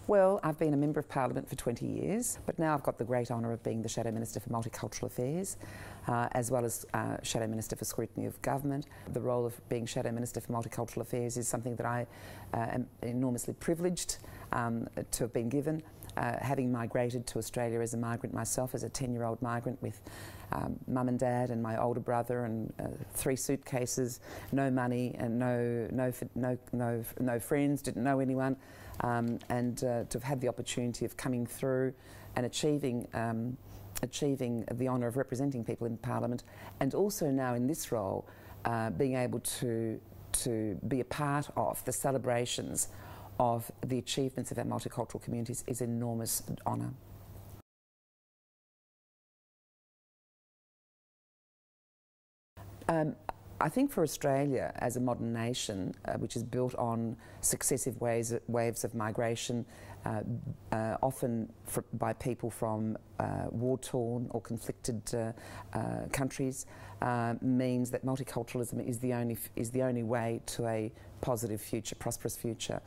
Well, I've been a Member of Parliament for 20 years, but now I've got the great honour of being the Shadow Minister for Multicultural Affairs, as well as Shadow Minister for Scrutiny of Government. The role of being Shadow Minister for Multicultural Affairs is something that I am enormously privileged to have been given. Having migrated to Australia as a migrant myself, as a 10-year-old migrant with mum and dad and my older brother and 3 suitcases, no money and no friends, didn't know anyone, and to have had the opportunity of coming through and achieving the honour of representing people in Parliament, and also now in this role being able to be a part of the celebrations of the achievements of our multicultural communities is an enormous honour. I think for Australia as a modern nation, which is built on successive waves of migration, often by people from war-torn or conflicted countries, means that multiculturalism is the only way to a positive future, prosperous future.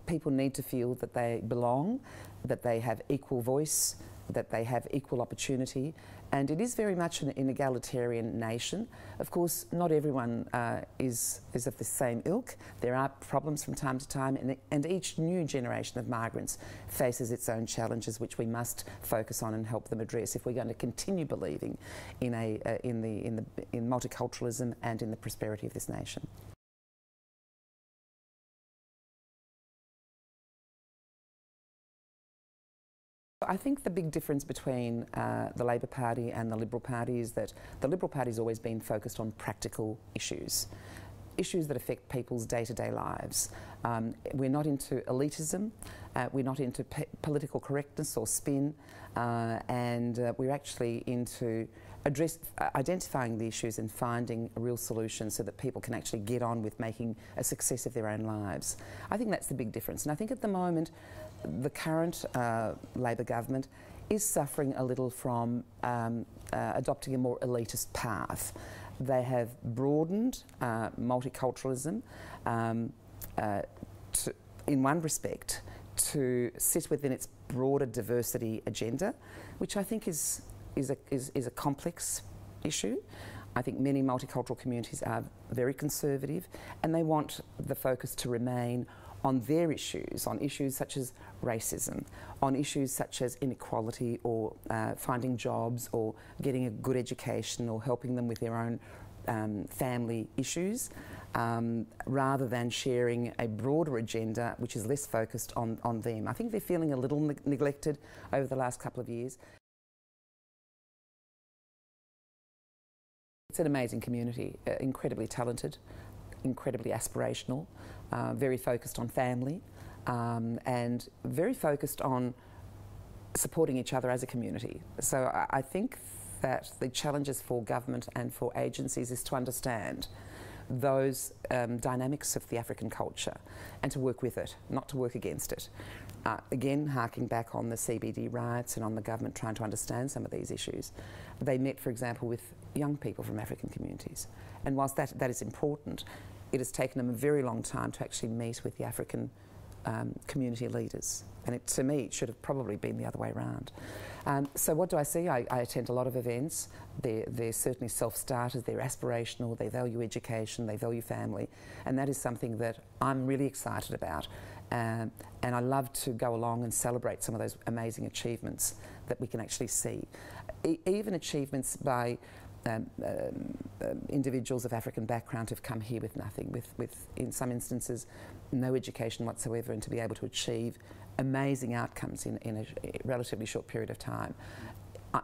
People need to feel that they belong, that they have equal voice, that they have equal opportunity, and it is very much an egalitarian nation. Of course, not everyone is of the same ilk. There are problems from time to time, and each new generation of migrants faces its own challenges, which we must focus on and help them address if we're going to continue believing in multiculturalism and in the prosperity of this nation. I think the big difference between the Labor Party and the Liberal Party is that the Liberal Party has always been focused on practical issues that affect people's day-to-day lives. We're not into elitism, we're not into political correctness or spin, and we're actually into identifying the issues and finding a real solution so that people can actually get on with making a success of their own lives. I think that's the big difference, and I think at the moment the current Labor government is suffering a little from adopting a more elitist path. They have broadened multiculturalism in one respect to sit within its broader diversity agenda, which I think is a complex issue. I think many multicultural communities are very conservative and they want the focus to remain on their issues, on issues such as racism, on issues such as inequality or finding jobs or getting a good education or helping them with their own family issues, rather than sharing a broader agenda which is less focused on them. I think they're feeling a little neglected over the last couple of years. It's an amazing community, incredibly talented, incredibly aspirational, very focused on family, and very focused on supporting each other as a community. So I think that the challenges for government and for agencies is to understand those dynamics of the African culture and to work with it, not to work against it. Again, harking back on the CBD riots and on the government trying to understand some of these issues, they met, for example, with young people from African communities. And whilst that is important, it has taken them a very long time to actually meet with the African community leaders. And to me, it should have probably been the other way around. So what do I see? I attend a lot of events. They're certainly self-starters, they're aspirational, they value education, they value family. And that is something that I'm really excited about. And I love to go along and celebrate some of those amazing achievements that we can actually see. Even achievements by individuals of African background who've come here with nothing, with in some instances no education whatsoever, and to be able to achieve amazing outcomes in a relatively short period of time.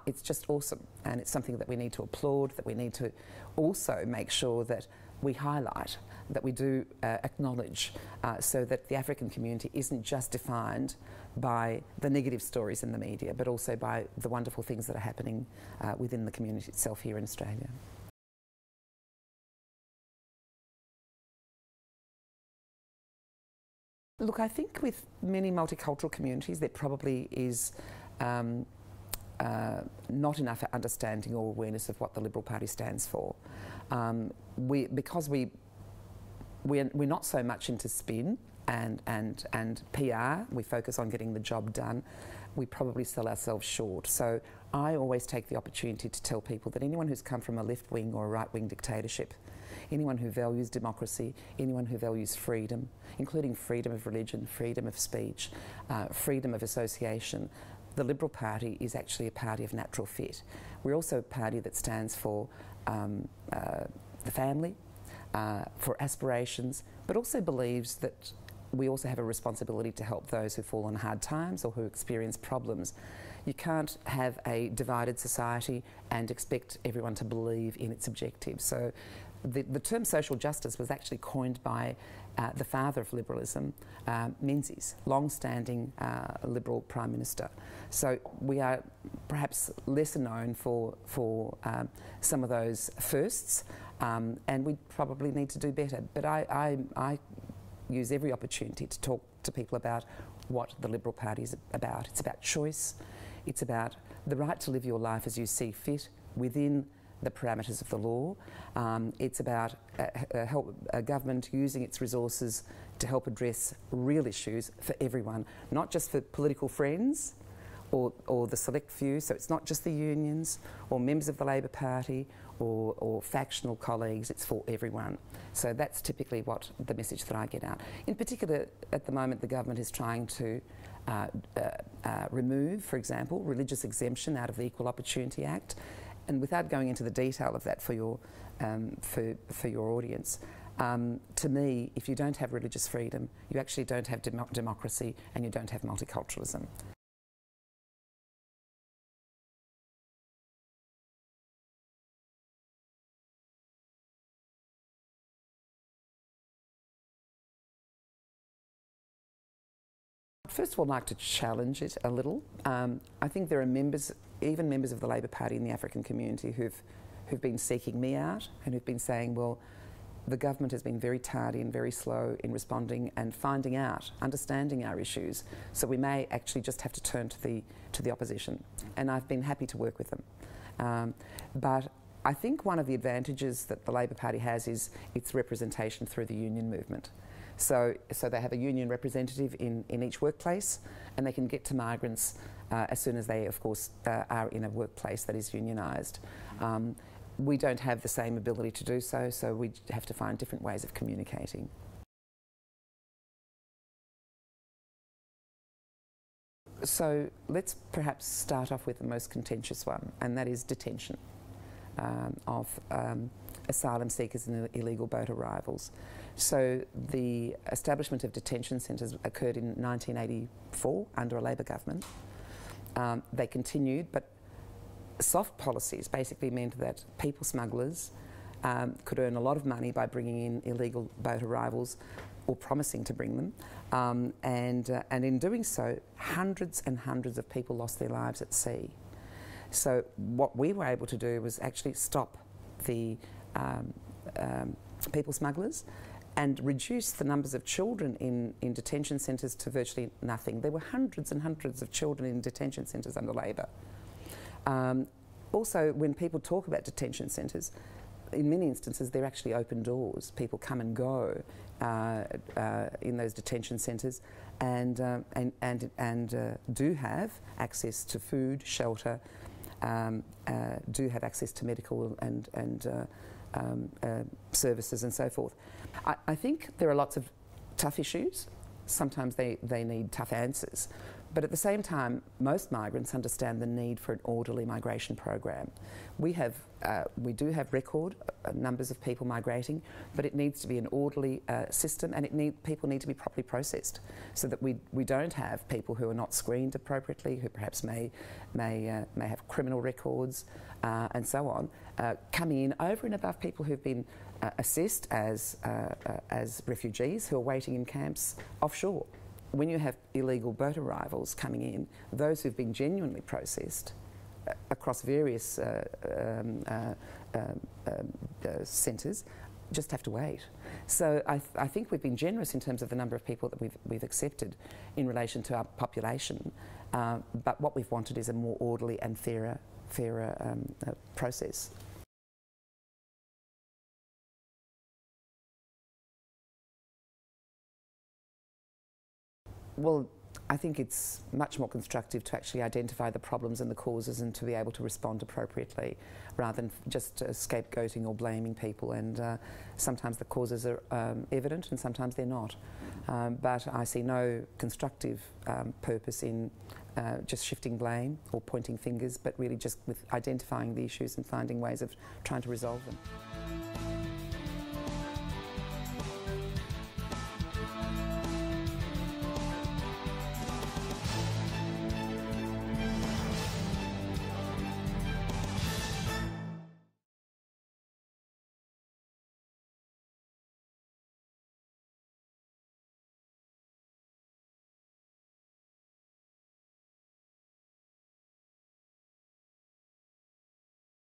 It's just awesome, and it's something that we need to applaud, that we need to also make sure that we highlight, that we do acknowledge, so that the African community isn't just defined by the negative stories in the media, but also by the wonderful things that are happening within the community itself here in Australia. Look, I think with many multicultural communities there probably is not enough understanding or awareness of what the Liberal Party stands for. Because we're not so much into spin, and PR. We focus on getting the job done. We probably sell ourselves short. So I always take the opportunity to tell people that anyone who's come from a left-wing or a right-wing dictatorship, anyone who values democracy, anyone who values freedom, including freedom of religion, freedom of speech, freedom of association, the Liberal Party is actually a party of natural fit. We're also a party that stands for the family, for aspirations, but also believes that we also have a responsibility to help those who fall on hard times or who experience problems. You can't have a divided society and expect everyone to believe in its objectives. So the term social justice was actually coined by the father of liberalism, Menzies, long-standing Liberal Prime Minister. So we are perhaps lesser known for some of those firsts, and we probably need to do better. But I use every opportunity to talk to people about what the Liberal Party is about. It's about choice. It's about the right to live your life as you see fit within the parameters of the law. It's about a government using its resources to help address real issues for everyone, not just for political friends or the select few. So it's not just the unions or members of the Labor Party or factional colleagues, it's for everyone. So that's typically what the message that I get out. In particular, at the moment, the government is trying to remove, for example, religious exemption out of the Equal Opportunity Act. And without going into the detail of that for your audience, to me, if you don't have religious freedom, you actually don't have democracy and you don't have multiculturalism. First of all, I'd like to challenge it a little. I think there are members, even members of the Labor Party in the African community who've been seeking me out and who've been saying, well, the government has been very tardy and very slow in responding and finding out, understanding our issues. So we may actually just have to turn to the opposition. And I've been happy to work with them. But I think one of the advantages that the Labor Party has is its representation through the union movement. So they have a union representative in each workplace, and they can get to migrants as soon as they, of course, are in a workplace that is unionised. We don't have the same ability to do so, so we have to find different ways of communicating. So let's perhaps start off with the most contentious one, and that is detention of asylum seekers and illegal boat arrivals. So the establishment of detention centres occurred in 1984 under a Labor government. They continued, but soft policies basically meant that people smugglers could earn a lot of money by bringing in illegal boat arrivals or promising to bring them. And in doing so, hundreds and hundreds of people lost their lives at sea. So what we were able to do was actually stop the people smugglers and reduce the numbers of children in detention centres to virtually nothing. There were hundreds and hundreds of children in detention centres under Labor. Also, when people talk about detention centres, in many instances they're actually open doors. People come and go in those detention centres and do have access to food, shelter, do have access to medical and services and so forth. I think there are lots of tough issues. Sometimes they need tough answers. But at the same time, most migrants understand the need for an orderly migration program. We do have record numbers of people migrating, but it needs to be an orderly system, and people need to be properly processed, so that we don't have people who are not screened appropriately, who perhaps may have criminal records and so on, coming in over and above people who've been assessed as refugees who are waiting in camps offshore. When you have illegal boat arrivals coming in, those who've been genuinely processed across various centres just have to wait. So I think we've been generous in terms of the number of people that we've accepted in relation to our population, but what we've wanted is a more orderly and fairer process. Well, I think it's much more constructive to actually identify the problems and the causes and to be able to respond appropriately rather than just scapegoating or blaming people. And sometimes the causes are evident and sometimes they're not. But I see no constructive purpose in just shifting blame or pointing fingers, but really just with identifying the issues and finding ways of trying to resolve them.